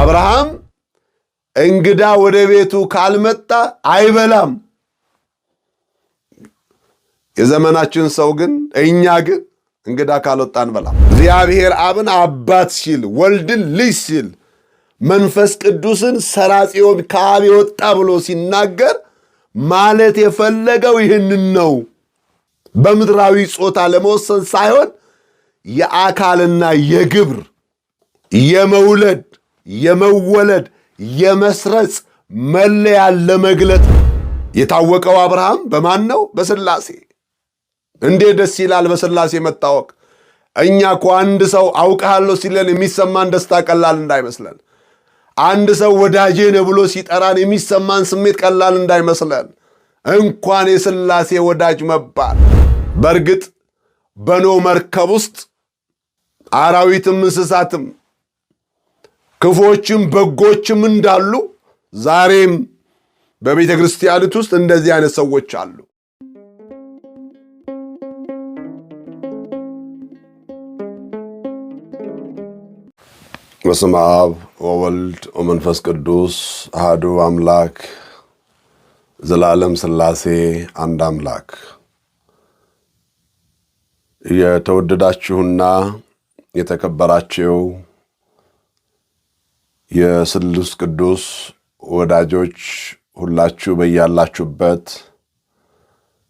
አብርሃም እንግዳ ወደ ቤቱ ካልመጣ አይበላም። የዘመናችን ሰው ግን እኛ ግን እንግዳ ካልወጣ አንበላም። እግዚአብሔር አብን አባት ሲል፣ ወልድን ልጅ ሲል፣ መንፈስ ቅዱስን ሰራጺውን ከአብ የወጣ ብሎ ሲናገር ማለት የፈለገው ይህንን ነው። በምድራዊ ጾታ ለመወሰን ሳይሆን የአካልና የግብር የመውለድ የመወለድ የመስረጽ መለያ ለመግለጥ የታወቀው አብርሃም በማን ነው? በሥላሴ። እንዴት ደስ ይላል በሥላሴ መታወቅ። እኛ እኮ አንድ ሰው አውቅሃለሁ ሲለን የሚሰማን ደስታ ቀላል እንዳይመስለን፣ አንድ ሰው ወዳጄ ነው ብሎ ሲጠራን የሚሰማን ስሜት ቀላል እንዳይመስለን፣ እንኳን የሥላሴ ወዳጅ መባል። በእርግጥ በኖህ መርከብ ውስጥ አራዊትም እንስሳትም ክፎችም በጎችም እንዳሉ ዛሬም በቤተ ክርስቲያኒት ውስጥ እንደዚህ አይነት ሰዎች አሉ። በስመ አብ ወወልድ ወመንፈስ ቅዱስ አሐዱ አምላክ ዘላለም ሥላሴ አንድ አምላክ። የተወደዳችሁና የተከበራችሁ የስሉስ ቅዱስ ወዳጆች ሁላችሁ በያላችሁበት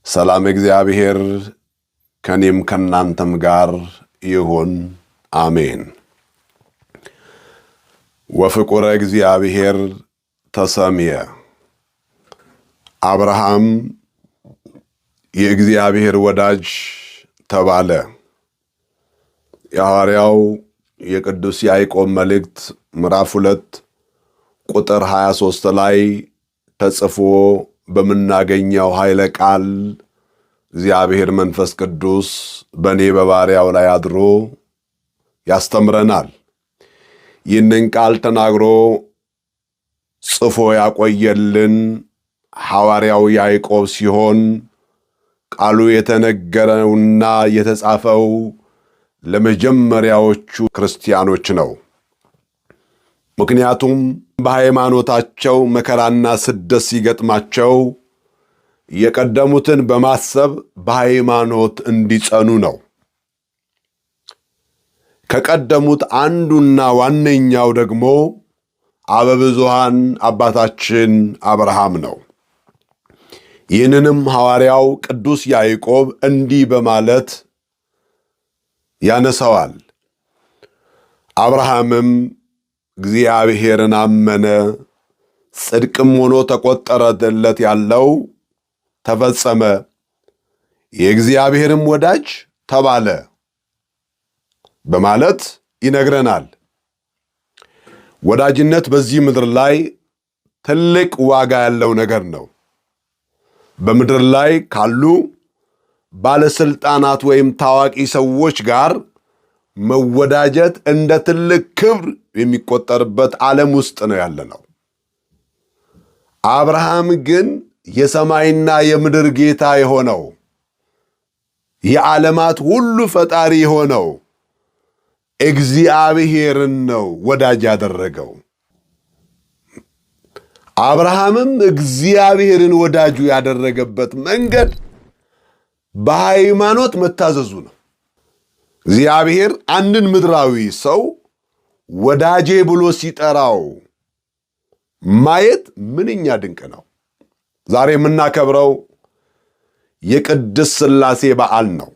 ሰላም እግዚአብሔር ከኔም ከናንተም ጋር ይሁን፣ አሜን። ወፍቁረ እግዚአብሔር ተሰምየ። አብርሃም የእግዚአብሔር ወዳጅ ተባለ። የሐዋርያው የቅዱስ ያዕቆብ መልእክት ምዕራፍ 2 ቁጥር 23 ላይ ተጽፎ በምናገኘው ኃይለ ቃል እግዚአብሔር መንፈስ ቅዱስ በእኔ በባሪያው ላይ አድሮ ያስተምረናል። ይህንን ቃል ተናግሮ ጽፎ ያቆየልን ሐዋርያው ያዕቆብ ሲሆን ቃሉ የተነገረውና የተጻፈው ለመጀመሪያዎቹ ክርስቲያኖች ነው። ምክንያቱም በሃይማኖታቸው መከራና ስደት ሲገጥማቸው የቀደሙትን በማሰብ በሃይማኖት እንዲጸኑ ነው። ከቀደሙት አንዱና ዋነኛው ደግሞ አበብዙኃን አባታችን አብርሃም ነው። ይህንንም ሐዋርያው ቅዱስ ያዕቆብ እንዲህ በማለት ያነሳዋል። አብርሃምም እግዚአብሔርን አመነ፣ ጽድቅም ሆኖ ተቆጠረለት፣ ያለው ተፈጸመ፣ የእግዚአብሔርም ወዳጅ ተባለ በማለት ይነግረናል። ወዳጅነት በዚህ ምድር ላይ ትልቅ ዋጋ ያለው ነገር ነው። በምድር ላይ ካሉ ባለስልጣናት ወይም ታዋቂ ሰዎች ጋር መወዳጀት እንደ ትልቅ ክብር የሚቆጠርበት ዓለም ውስጥ ነው ያለነው። አብርሃም ግን የሰማይና የምድር ጌታ የሆነው የዓለማት ሁሉ ፈጣሪ የሆነው እግዚአብሔርን ነው ወዳጅ ያደረገው። አብርሃምም እግዚአብሔርን ወዳጁ ያደረገበት መንገድ በሃይማኖት መታዘዙ ነው። እግዚአብሔር አንድን ምድራዊ ሰው ወዳጄ ብሎ ሲጠራው ማየት ምንኛ ድንቅ ነው። ዛሬ የምናከብረው የቅድስት ሥላሴ በዓል ነው።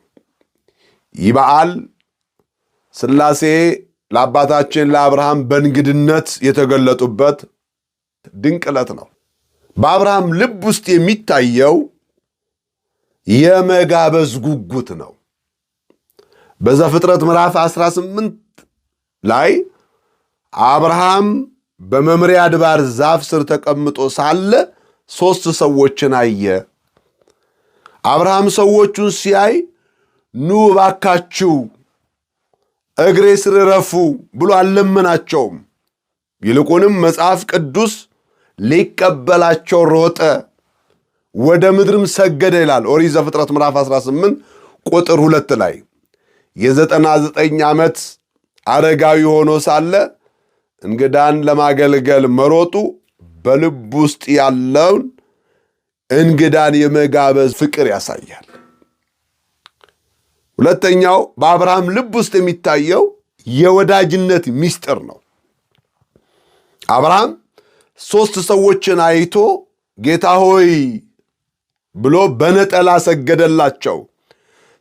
ይህ በዓል ሥላሴ ለአባታችን ለአብርሃም በእንግድነት የተገለጡበት ድንቅ ዕለት ነው። በአብርሃም ልብ ውስጥ የሚታየው የመጋበዝ ጉጉት ነው። በዘፍጥረት ምዕራፍ 18 ላይ አብርሃም በመምሬ አድባር ዛፍ ስር ተቀምጦ ሳለ 3 ሰዎችን አየ። አብርሃም ሰዎቹን ሲያይ ኑ እባካችሁ እግሬ ስር ረፉ ብሎ አልለመናቸውም። ይልቁንም መጽሐፍ ቅዱስ ሊቀበላቸው ሮጠ፣ ወደ ምድርም ሰገደ ይላል። ኦሪት ዘፍጥረት ምዕራፍ 18 ቁጥር 2 ላይ የ99 ዓመት አረጋዊ ሆኖ ሳለ እንግዳን ለማገልገል መሮጡ በልብ ውስጥ ያለውን እንግዳን የመጋበዝ ፍቅር ያሳያል። ሁለተኛው በአብርሃም ልብ ውስጥ የሚታየው የወዳጅነት ምስጢር ነው። አብርሃም 3 ሰዎችን አይቶ ጌታ ሆይ ብሎ በነጠላ ሰገደላቸው።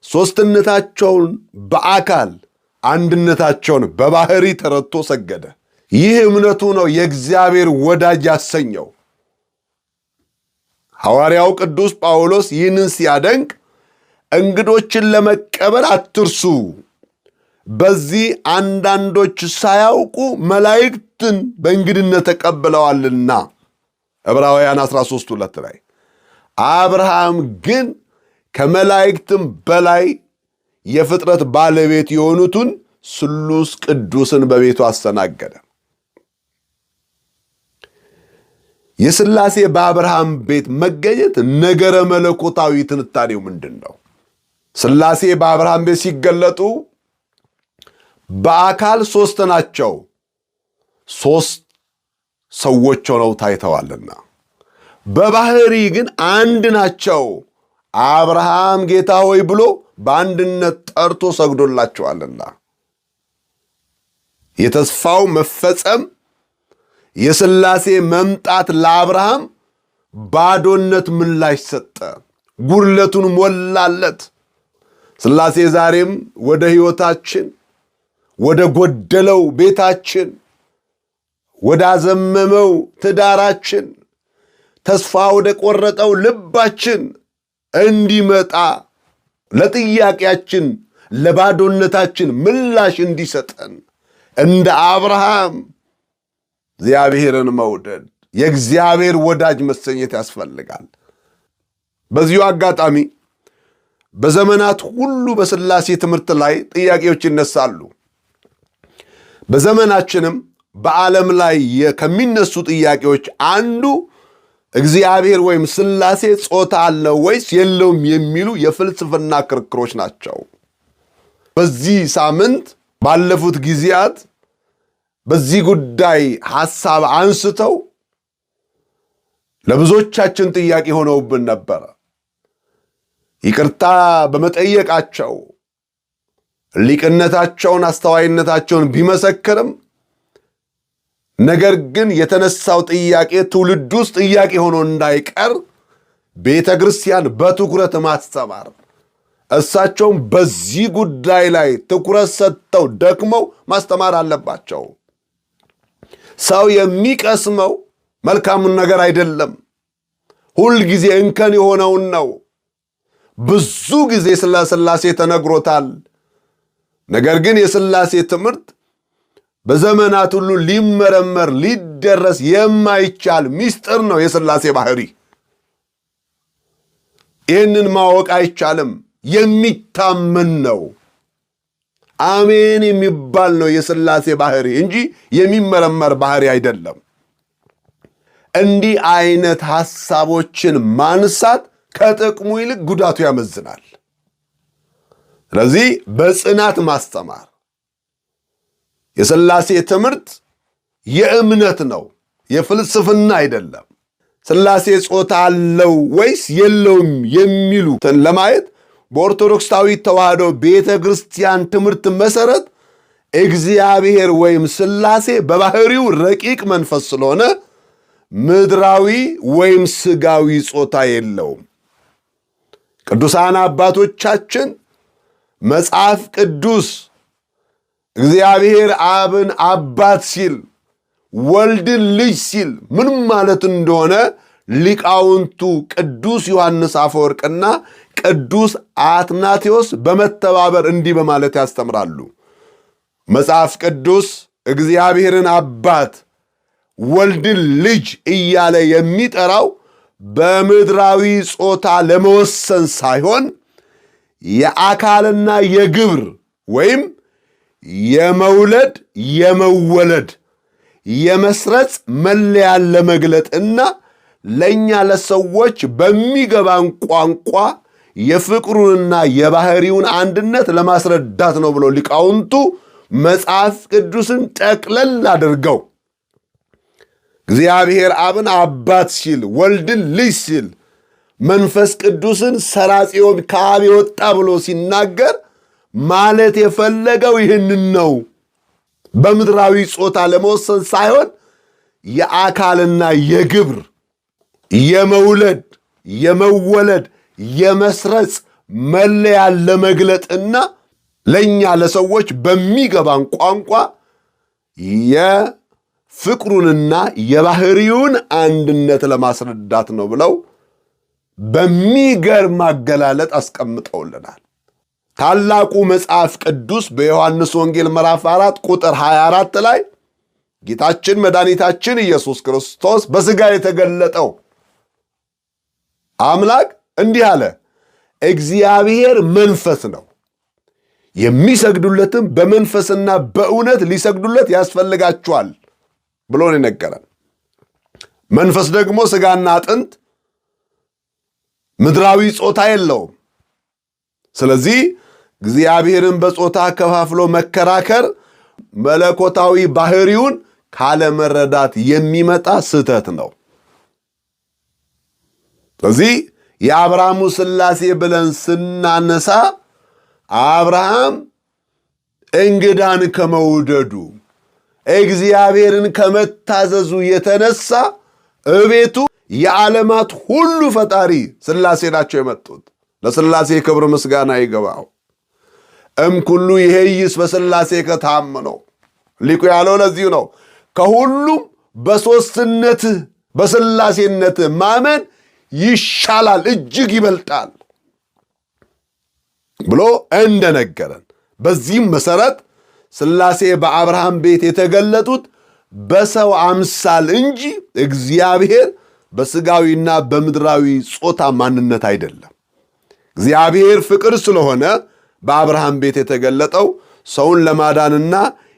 ሦስትነታቸውን በአካል አንድነታቸውን በባህሪ ተረድቶ ሰገደ። ይህ እምነቱ ነው የእግዚአብሔር ወዳጅ ያሰኘው። ሐዋርያው ቅዱስ ጳውሎስ ይህንን ሲያደንቅ እንግዶችን ለመቀበል አትርሱ፣ በዚህ አንዳንዶች ሳያውቁ መላእክትን በእንግድነት ተቀብለዋልና ዕብራውያን 13:2 ላይ። አብርሃም ግን ከመላእክትም በላይ የፍጥረት ባለቤት የሆኑትን ስሉስ ቅዱስን በቤቱ አስተናገደ። የሥላሴ በአብርሃም ቤት መገኘት ነገረ መለኮታዊ ትንታኔው ምንድን ነው? ሥላሴ በአብርሃም ቤት ሲገለጡ በአካል 3 ናቸው፣ 3 ሰዎች ሆነው ታይተዋልና። በባህሪ ግን አንድ ናቸው። አብርሃም ጌታ ሆይ ብሎ በአንድነት ጠርቶ ሰግዶላቸዋልና። የተስፋው መፈጸም የሥላሴ መምጣት ለአብርሃም ባዶነት ምላሽ ሰጠ፣ ጉድለቱን ሞላለት። ሥላሴ ዛሬም ወደ ሕይወታችን፣ ወደ ጎደለው ቤታችን፣ ወደ አዘመመው ትዳራችን፣ ተስፋ ወደ ቆረጠው ልባችን እንዲመጣ ለጥያቄያችን ለባዶነታችን ምላሽ እንዲሰጠን እንደ አብርሃም እግዚአብሔርን መውደድ የእግዚአብሔር ወዳጅ መሰኘት ያስፈልጋል። በዚሁ አጋጣሚ በዘመናት ሁሉ በሥላሴ ትምህርት ላይ ጥያቄዎች ይነሳሉ። በዘመናችንም በዓለም ላይ ከሚነሱ ጥያቄዎች አንዱ እግዚአብሔር ወይም ሥላሴ ጾታ አለው ወይስ የለውም የሚሉ የፍልስፍና ክርክሮች ናቸው። በዚህ ሳምንት ባለፉት ጊዜያት በዚህ ጉዳይ ሐሳብ አንስተው ለብዙዎቻችን ጥያቄ ሆነውብን ነበረ። ይቅርታ በመጠየቃቸው ሊቅነታቸውን፣ አስተዋይነታቸውን ቢመሰክርም ነገር ግን የተነሳው ጥያቄ ትውልድ ውስጥ ጥያቄ ሆኖ እንዳይቀር ቤተ ክርስቲያን በትኩረት ማስተማር፣ እሳቸውም በዚህ ጉዳይ ላይ ትኩረት ሰጥተው ደክመው ማስተማር አለባቸው። ሰው የሚቀስመው መልካሙን ነገር አይደለም፣ ሁል ጊዜ እንከን የሆነውን ነው። ብዙ ጊዜ ስለ ሥላሴ ተነግሮታል። ነገር ግን የሥላሴ ትምህርት በዘመናት ሁሉ ሊመረመር ሊደረስ የማይቻል ምስጢር ነው። የሥላሴ ባህሪ ይህንን ማወቅ አይቻልም፣ የሚታመን ነው። አሜን የሚባል ነው የሥላሴ ባህሪ እንጂ የሚመረመር ባህሪ አይደለም። እንዲህ አይነት ሐሳቦችን ማንሳት ከጥቅሙ ይልቅ ጉዳቱ ያመዝናል። ስለዚህ በጽናት ማስተማር የሥላሴ ትምህርት የእምነት ነው፣ የፍልስፍና አይደለም። ሥላሴ ጾታ አለው ወይስ የለውም የሚሉትን ለማየት በኦርቶዶክሳዊ ተዋሕዶ ቤተ ክርስቲያን ትምህርት መሠረት እግዚአብሔር ወይም ሥላሴ በባህሪው ረቂቅ መንፈስ ስለሆነ ምድራዊ ወይም ሥጋዊ ጾታ የለውም። ቅዱሳን አባቶቻችን መጽሐፍ ቅዱስ እግዚአብሔር አብን አባት ሲል ወልድን ልጅ ሲል ምን ማለት እንደሆነ ሊቃውንቱ ቅዱስ ዮሐንስ አፈወርቅና ቅዱስ አትናቴዎስ በመተባበር እንዲህ በማለት ያስተምራሉ። መጽሐፍ ቅዱስ እግዚአብሔርን አባት ወልድን ልጅ እያለ የሚጠራው በምድራዊ ጾታ ለመወሰን ሳይሆን የአካልና የግብር ወይም የመውለድ የመወለድ የመስረጽ መለያን ለመግለጥና ለእኛ ለሰዎች በሚገባን ቋንቋ የፍቅሩንና የባህሪውን አንድነት ለማስረዳት ነው ብሎ ሊቃውንቱ መጽሐፍ ቅዱስን ጠቅለል አድርገው እግዚአብሔር አብን አባት ሲል፣ ወልድን ልጅ ሲል፣ መንፈስ ቅዱስን ሰራጺውን ከአብ የወጣ ብሎ ሲናገር ማለት የፈለገው ይህንን ነው። በምድራዊ ጾታ ለመወሰን ሳይሆን የአካልና የግብር የመውለድ የመወለድ የመስረጽ መለያ ለመግለጥና ለኛ ለሰዎች በሚገባን ቋንቋ የፍቅሩንና የባህሪውን አንድነት ለማስረዳት ነው ብለው በሚገርም አገላለጥ አስቀምጠውልናል። ታላቁ መጽሐፍ ቅዱስ በዮሐንስ ወንጌል ምዕራፍ 4 ቁጥር 24 ላይ ጌታችን መድኃኒታችን ኢየሱስ ክርስቶስ በሥጋ የተገለጠው አምላክ እንዲህ አለ፣ እግዚአብሔር መንፈስ ነው፣ የሚሰግዱለትም በመንፈስና በእውነት ሊሰግዱለት ያስፈልጋቸዋል ብሎ ነው የነገረን። መንፈስ ደግሞ ሥጋና አጥንት ምድራዊ ጾታ የለውም። ስለዚህ እግዚአብሔርን በጾታ ከፋፍሎ መከራከር መለኮታዊ ባህሪውን ካለመረዳት የሚመጣ ስህተት ነው። ስለዚህ የአብርሃሙ ሥላሴ ብለን ስናነሳ አብርሃም እንግዳን ከመውደዱ እግዚአብሔርን ከመታዘዙ የተነሳ እቤቱ የዓለማት ሁሉ ፈጣሪ ሥላሴ ናቸው የመጡት። ለሥላሴ ክብር ምስጋና ይገባው። እምኩሉ ይሄይስ በሥላሴ ከታመነው ሊቁ ያለው ለዚሁ ነው። ከሁሉም በሦስትነትህ በሥላሴነትህ ማመን ይሻላል፣ እጅግ ይበልጣል ብሎ እንደነገረን፣ በዚህም መሰረት ሥላሴ በአብርሃም ቤት የተገለጡት በሰው አምሳል እንጂ እግዚአብሔር በሥጋዊና በምድራዊ ጾታ ማንነት አይደለም። እግዚአብሔር ፍቅር ስለሆነ በአብርሃም ቤት የተገለጠው ሰውን ለማዳንና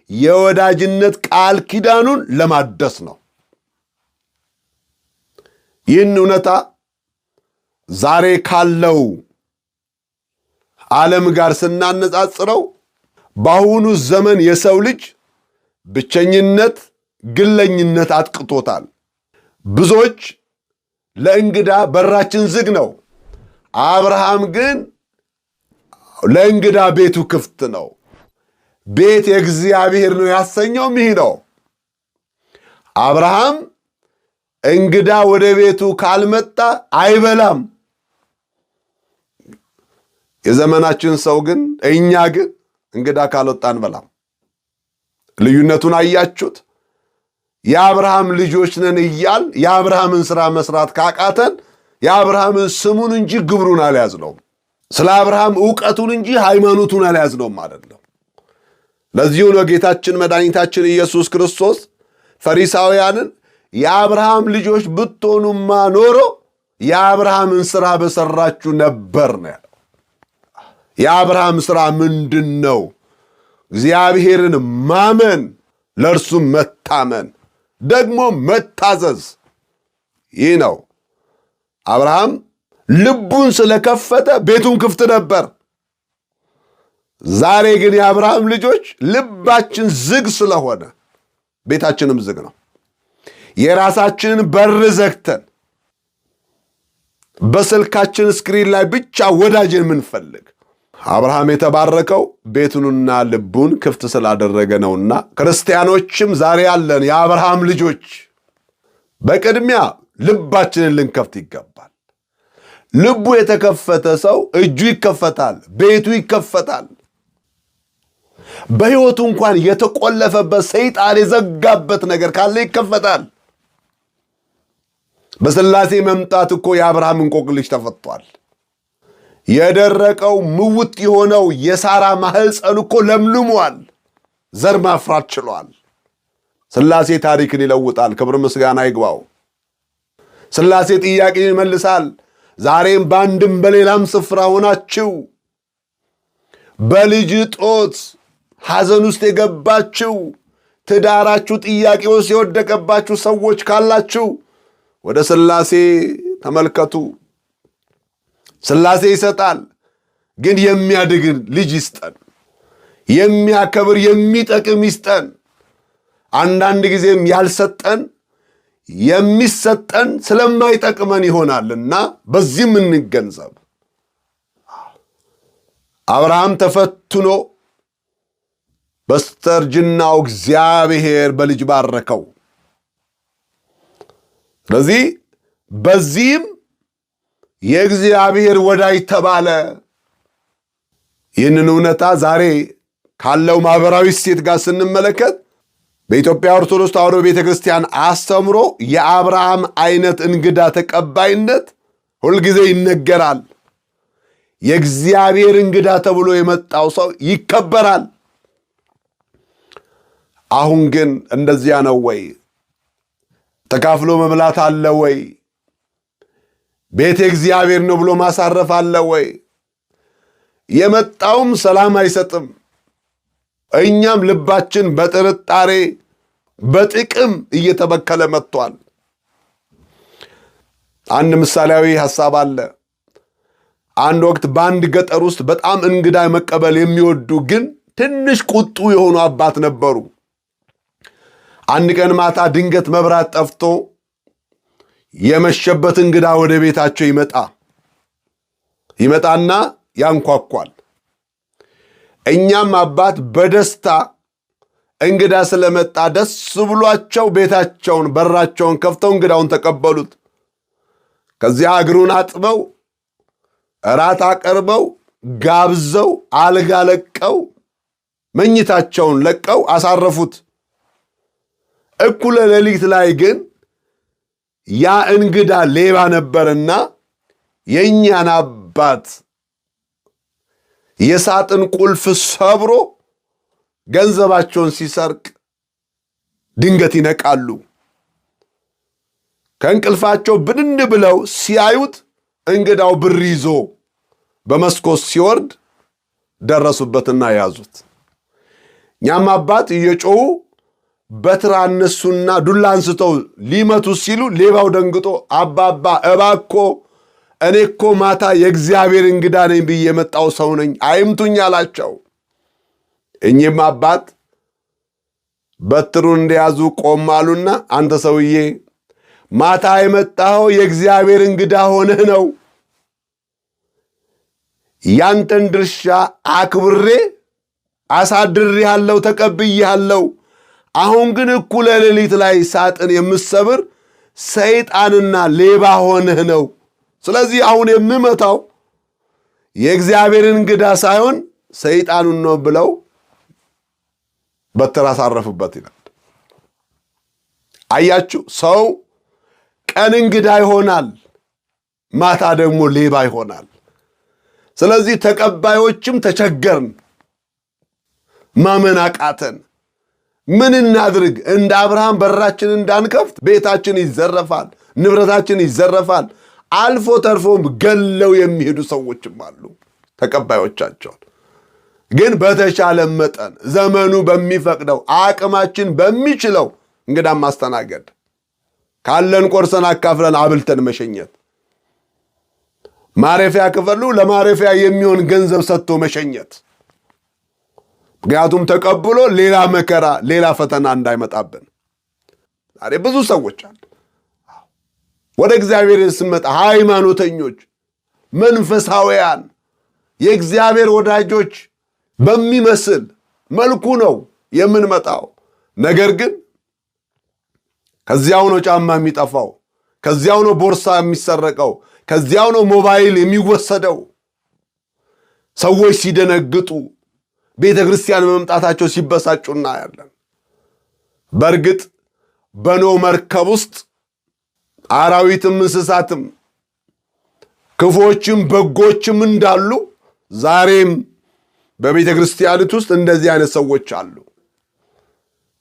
የወዳጅነት ቃል ኪዳኑን ለማደስ ነው። ይህን እውነታ ዛሬ ካለው ዓለም ጋር ስናነጻጽረው በአሁኑ ዘመን የሰው ልጅ ብቸኝነት፣ ግለኝነት አጥቅቶታል። ብዙዎች ለእንግዳ በራችን ዝግ ነው። አብርሃም ግን ለእንግዳ ቤቱ ክፍት ነው። ቤት የእግዚአብሔር ነው ያሰኘውም ይህ ነው። አብርሃም እንግዳ ወደ ቤቱ ካልመጣ አይበላም። የዘመናችን ሰው ግን እኛ ግን እንግዳ ካልወጣ አንበላም። ልዩነቱን አያችሁት? የአብርሃም ልጆች ነን እያል የአብርሃምን ሥራ መስራት ካቃተን የአብርሃምን ስሙን እንጂ ግብሩን አልያዝነውም። ስለ አብርሃም ዕውቀቱን እንጂ ሃይማኖቱን አልያዝነውም ማለት ነው። ለዚሁ ነው ጌታችን መድኃኒታችን ኢየሱስ ክርስቶስ ፈሪሳውያንን የአብርሃም ልጆች ብትሆኑማ ኖሮ የአብርሃምን ሥራ በሠራችሁ ነበር ነው ያለው። የአብርሃም ሥራ ምንድን ነው? እግዚአብሔርን ማመን፣ ለእርሱም መታመን፣ ደግሞ መታዘዝ። ይህ ነው። አብርሃም ልቡን ስለከፈተ ቤቱን ክፍት ነበር። ዛሬ ግን የአብርሃም ልጆች ልባችን ዝግ ስለሆነ ቤታችንም ዝግ ነው። የራሳችንን በር ዘግተን በስልካችን ስክሪን ላይ ብቻ ወዳጅን የምንፈልግ አብርሃም የተባረከው ቤቱንና ልቡን ክፍት ስላደረገ ነውና ክርስቲያኖችም ዛሬ ያለን የአብርሃም ልጆች በቅድሚያ ልባችንን ልንከፍት ይገባል። ልቡ የተከፈተ ሰው እጁ ይከፈታል፣ ቤቱ ይከፈታል። በሕይወቱ እንኳን የተቆለፈበት ሰይጣን የዘጋበት ነገር ካለ ይከፈታል። በሥላሴ መምጣት እኮ የአብርሃም እንቆቅልሽ ተፈቷል። የደረቀው ምውት የሆነው የሳራ ማህፀን እኮ ለምልሟል፣ ዘር ማፍራት ችሏል። ሥላሴ ታሪክን ይለውጣል። ክብር ምስጋና ይግባው። ሥላሴ ጥያቄን ይመልሳል። ዛሬም በአንድም በሌላም ስፍራ ሆናችሁ በልጅ ጦት ሐዘን ውስጥ የገባችሁ ትዳራችሁ ጥያቄ ውስጥ የወደቀባችሁ ሰዎች ካላችሁ ወደ ሥላሴ ተመልከቱ። ሥላሴ ይሰጣል፣ ግን የሚያድግን ልጅ ይስጠን። የሚያከብር የሚጠቅም ይስጠን። አንዳንድ ጊዜም ያልሰጠን የሚሰጠን ስለማይጠቅመን ይሆናልና በዚህም እንገንዘብ። አብርሃም ተፈትኖ በስተርጅናው እግዚአብሔር በልጅ ባረከው። ስለዚህ በዚህም የእግዚአብሔር ወዳጅ ተባለ። ይህንን እውነታ ዛሬ ካለው ማህበራዊ እሴት ጋር ስንመለከት በኢትዮጵያ ኦርቶዶክስ ተዋሕዶ ቤተክርስቲያን አስተምሮ የአብርሃም አይነት እንግዳ ተቀባይነት ሁልጊዜ ይነገራል። የእግዚአብሔር እንግዳ ተብሎ የመጣው ሰው ይከበራል። አሁን ግን እንደዚያ ነው ወይ? ተካፍሎ መብላት አለ ወይ? ቤተ እግዚአብሔር ነው ብሎ ማሳረፍ አለ ወይ? የመጣውም ሰላም አይሰጥም። እኛም ልባችን በጥርጣሬ በጥቅም እየተበከለ መጥቷል። አንድ ምሳሌያዊ ሐሳብ አለ። አንድ ወቅት በአንድ ገጠር ውስጥ በጣም እንግዳ መቀበል የሚወዱ ግን ትንሽ ቁጡ የሆኑ አባት ነበሩ። አንድ ቀን ማታ ድንገት መብራት ጠፍቶ የመሸበት እንግዳ ወደ ቤታቸው ይመጣና ያንኳኳል። እኛም አባት በደስታ እንግዳ ስለመጣ ደስ ብሏቸው ቤታቸውን በራቸውን ከፍተው እንግዳውን ተቀበሉት። ከዚያ እግሩን አጥበው እራት አቀርበው ጋብዘው አልጋ ለቀው መኝታቸውን ለቀው አሳረፉት። እኩለ ሌሊት ላይ ግን ያ እንግዳ ሌባ ነበርና የእኛን አባት የሳጥን ቁልፍ ሰብሮ ገንዘባቸውን ሲሰርቅ ድንገት ይነቃሉ። ከእንቅልፋቸው ብንን ብለው ሲያዩት እንግዳው ብር ይዞ በመስኮት ሲወርድ ደረሱበትና ያዙት። እኛም አባት እየጮሁ በትር አነሱና ዱላ አንስተው ሊመቱ ሲሉ ሌባው ደንግጦ አባባ እባኮ እኔ እኮ ማታ የእግዚአብሔር እንግዳ ነኝ ብዬ የመጣው ሰው ነኝ አይምቱኝ አላቸው። እኚህም አባት በትሩን እንደያዙ ቆም አሉና አንተ ሰውዬ ማታ የመጣኸው የእግዚአብሔር እንግዳ ሆነህ ነው። ያንተን ድርሻ አክብሬ አሳድሬሃለሁ፣ ተቀብዬሃለሁ። አሁን ግን እኩለ ሌሊት ላይ ሳጥን የምትሰብር ሰይጣንና ሌባ ሆነህ ነው። ስለዚህ አሁን የምመታው የእግዚአብሔርን እንግዳ ሳይሆን ሰይጣኑን ነው ብለው በትር አሳረፉበት ይላል። አያችሁ፣ ሰው ቀን እንግዳ ይሆናል፣ ማታ ደግሞ ሌባ ይሆናል። ስለዚህ ተቀባዮችም ተቸገርን፣ ማመን አቃተን። ምን እናድርግ? እንደ አብርሃም በራችን እንዳንከፍት ቤታችን ይዘረፋል፣ ንብረታችን ይዘረፋል። አልፎ ተርፎም ገለው የሚሄዱ ሰዎችም አሉ ተቀባዮቻቸውን። ግን በተቻለ መጠን ዘመኑ በሚፈቅደው አቅማችን በሚችለው እንግዳም ማስተናገድ፣ ካለን ቆርሰን አካፍለን አብልተን መሸኘት፣ ማረፊያ ከፈሉ ለማረፊያ የሚሆን ገንዘብ ሰጥቶ መሸኘት። ምክንያቱም ተቀብሎ ሌላ መከራ ሌላ ፈተና እንዳይመጣብን። ዛሬ ብዙ ሰዎች አሉ ወደ እግዚአብሔር ስንመጣ ሃይማኖተኞች፣ መንፈሳውያን፣ የእግዚአብሔር ወዳጆች በሚመስል መልኩ ነው የምንመጣው። ነገር ግን ከዚያው ነው ጫማ የሚጠፋው፣ ከዚያው ነው ቦርሳ የሚሰረቀው፣ ከዚያው ነው ሞባይል የሚወሰደው። ሰዎች ሲደነግጡ፣ ቤተ ክርስቲያን በመምጣታቸው ሲበሳጩ እናያለን። በእርግጥ በኖህ መርከብ ውስጥ አራዊትም እንስሳትም ክፎችም በጎችም እንዳሉ ዛሬም በቤተ ክርስቲያኒት ውስጥ እንደዚህ አይነት ሰዎች አሉ።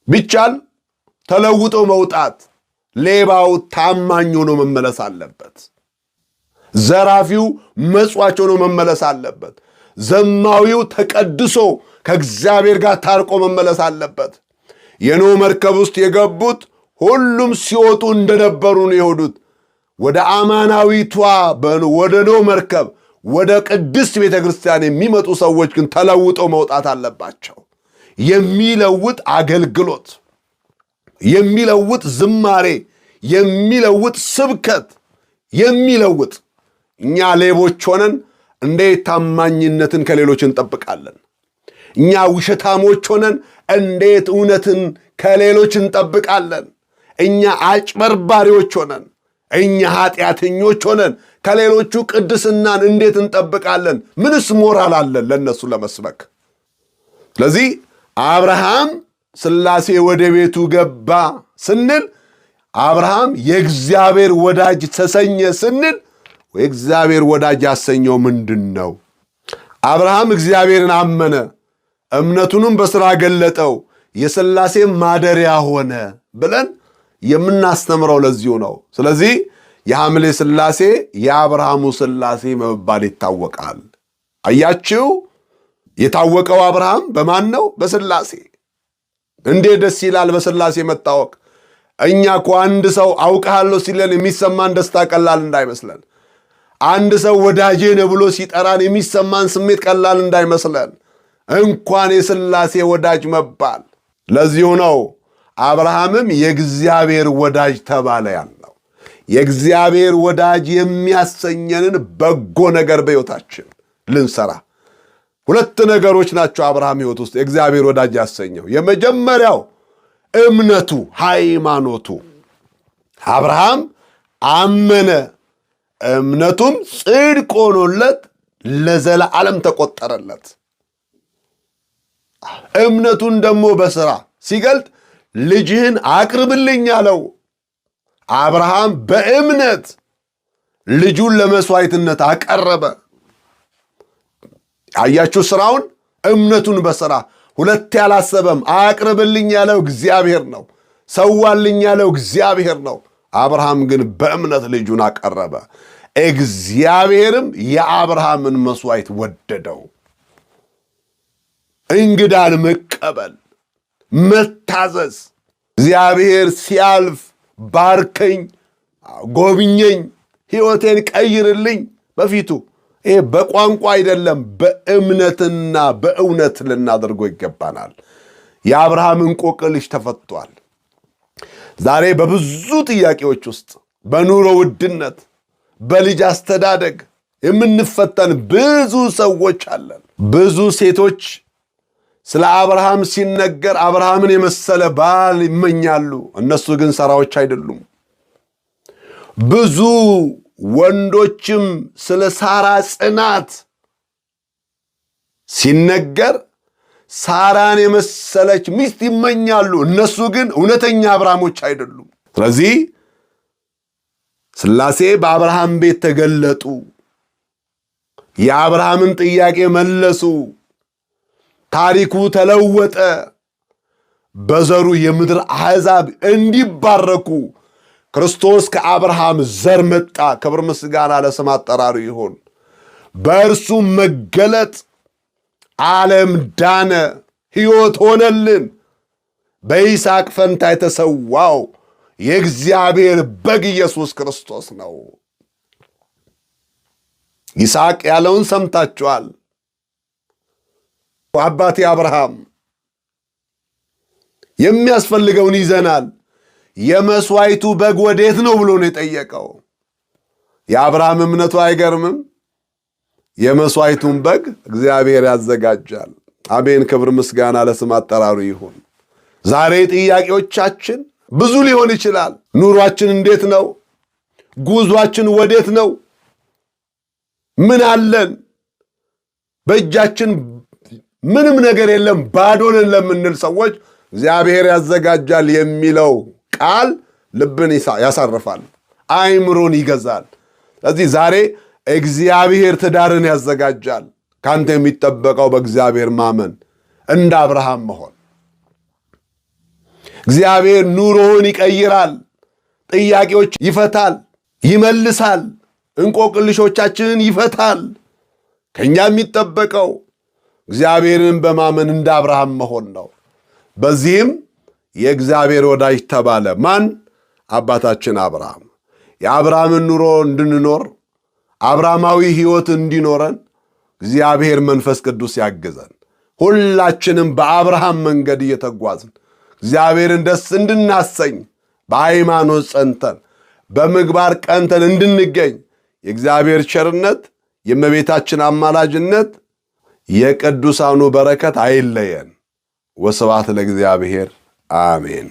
ቢቻል ተለውጦ መውጣት፣ ሌባው ታማኝ ሆኖ መመለስ አለበት። ዘራፊው መጽዋች ሆኖ መመለስ አለበት። ዘማዊው ተቀድሶ ከእግዚአብሔር ጋር ታርቆ መመለስ አለበት። የኖህ መርከብ ውስጥ የገቡት ሁሉም ሲወጡ እንደነበሩ ነው የሄዱት። ወደ አማናዊቷ ወደ ኖህ መርከብ ወደ ቅድስት ቤተክርስቲያን የሚመጡ ሰዎች ግን ተለውጠው መውጣት አለባቸው። የሚለውጥ አገልግሎት፣ የሚለውጥ ዝማሬ፣ የሚለውጥ ስብከት፣ የሚለውጥ እኛ ሌቦች ሆነን እንዴት ታማኝነትን ከሌሎች እንጠብቃለን? እኛ ውሸታሞች ሆነን እንዴት እውነትን ከሌሎች እንጠብቃለን? እኛ አጭበርባሪዎች ሆነን፣ እኛ ኃጢአተኞች ሆነን ከሌሎቹ ቅድስናን እንዴት እንጠብቃለን? ምንስ ሞራል አለን ለነሱ ለመስበክ? ስለዚህ አብርሃም ሥላሴ ወደ ቤቱ ገባ ስንል፣ አብርሃም የእግዚአብሔር ወዳጅ ተሰኘ ስንል፣ የእግዚአብሔር ወዳጅ ያሰኘው ምንድን ነው? አብርሃም እግዚአብሔርን አመነ፣ እምነቱንም በሥራ ገለጠው፣ የሥላሴ ማደሪያ ሆነ ብለን የምናስተምረው ለዚሁ ነው። ስለዚህ የሐምሌ ሥላሴ የአብርሃሙ ሥላሴ መባል ይታወቃል። አያችሁ፣ የታወቀው አብርሃም በማን ነው? በሥላሴ። እንዴት ደስ ይላል በሥላሴ መታወቅ! እኛ እኮ አንድ ሰው አውቅሃለሁ ሲለን የሚሰማን ደስታ ቀላል እንዳይመስለን፣ አንድ ሰው ወዳጄ ነው ብሎ ሲጠራን የሚሰማን ስሜት ቀላል እንዳይመስለን፣ እንኳን የሥላሴ ወዳጅ መባል። ለዚሁ ነው አብርሃምም የእግዚአብሔር ወዳጅ ተባለ ያለው። የእግዚአብሔር ወዳጅ የሚያሰኘንን በጎ ነገር በሕይወታችን ልንሰራ ሁለት ነገሮች ናቸው አብርሃም ሕይወት ውስጥ የእግዚአብሔር ወዳጅ ያሰኘው። የመጀመሪያው እምነቱ፣ ሃይማኖቱ። አብርሃም አመነ፣ እምነቱም ጽድቅ ሆኖለት ለዘላለም ተቆጠረለት። እምነቱን ደግሞ በሥራ ሲገልጥ ልጅህን አቅርብልኝ አለው። አብርሃም በእምነት ልጁን ለመሥዋዕትነት አቀረበ። አያችሁ ሥራውን፣ እምነቱን በሥራ ሁለት ያላሰበም። አቅርብልኝ ያለው እግዚአብሔር ነው፣ ሰዋልኝ ያለው እግዚአብሔር ነው። አብርሃም ግን በእምነት ልጁን አቀረበ። እግዚአብሔርም የአብርሃምን መሥዋዕት ወደደው። እንግዳን መቀበል፣ መታዘዝ። እግዚአብሔር ሲያልፍ ባርከኝ፣ ጎብኘኝ፣ ሕይወቴን ቀይርልኝ በፊቱ። ይሄ በቋንቋ አይደለም፣ በእምነትና በእውነት ልናደርጎ ይገባናል። የአብርሃም እንቆቅልሽ ተፈቷል። ዛሬ በብዙ ጥያቄዎች ውስጥ በኑሮ ውድነት፣ በልጅ አስተዳደግ የምንፈተን ብዙ ሰዎች አለን። ብዙ ሴቶች ስለ አብርሃም ሲነገር አብርሃምን የመሰለ ባል ይመኛሉ። እነሱ ግን ሠራዎች አይደሉም። ብዙ ወንዶችም ስለ ሳራ ጽናት ሲነገር ሳራን የመሰለች ሚስት ይመኛሉ። እነሱ ግን እውነተኛ አብርሃሞች አይደሉም። ስለዚህ ሥላሴ በአብርሃም ቤት ተገለጡ፣ የአብርሃምን ጥያቄ መለሱ። ታሪኩ ተለወጠ። በዘሩ የምድር አሕዛብ እንዲባረኩ ክርስቶስ ከአብርሃም ዘር መጣ። ክብር ምስጋና ለስም አጠራሩ ይሁን። በእርሱ መገለጥ ዓለም ዳነ፣ ሕይወት ሆነልን። በይስሐቅ ፈንታ የተሰዋው የእግዚአብሔር በግ ኢየሱስ ክርስቶስ ነው። ይስሐቅ ያለውን ሰምታችኋል። አባቴ አብርሃም የሚያስፈልገውን ይዘናል፣ የመሥዋዕቱ በግ ወዴት ነው ብሎ ነው የጠየቀው። የአብርሃም እምነቱ አይገርምም? የመሥዋዕቱን በግ እግዚአብሔር ያዘጋጃል። አሜን። ክብር ምስጋና ለስም አጠራሩ ይሁን። ዛሬ ጥያቄዎቻችን ብዙ ሊሆን ይችላል። ኑሯችን እንዴት ነው? ጉዟችን ወዴት ነው? ምን አለን? በእጃችን ምንም ነገር የለም፣ ባዶ ነን ለምንል ሰዎች እግዚአብሔር ያዘጋጃል የሚለው ቃል ልብን ያሳርፋል፣ አይምሮን ይገዛል። ስለዚህ ዛሬ እግዚአብሔር ትዳርን ያዘጋጃል። ካንተ የሚጠበቀው በእግዚአብሔር ማመን፣ እንደ አብርሃም መሆን። እግዚአብሔር ኑሮውን ይቀይራል፣ ጥያቄዎች ይፈታል፣ ይመልሳል፣ እንቆቅልሾቻችንን ይፈታል። ከኛ የሚጠበቀው እግዚአብሔርን በማመን እንደ አብርሃም መሆን ነው። በዚህም የእግዚአብሔር ወዳጅ ተባለ። ማን? አባታችን አብርሃም። የአብርሃምን ኑሮ እንድንኖር አብርሃማዊ ሕይወት እንዲኖረን እግዚአብሔር መንፈስ ቅዱስ ያግዘን። ሁላችንም በአብርሃም መንገድ እየተጓዝን እግዚአብሔርን ደስ እንድናሰኝ በሃይማኖት ጸንተን በምግባር ቀንተን እንድንገኝ የእግዚአብሔር ቸርነት፣ የእመቤታችን አማላጅነት፣ የቅዱሳኑ በረከት አይለየን። ወስብሐት ለእግዚአብሔር አሜን።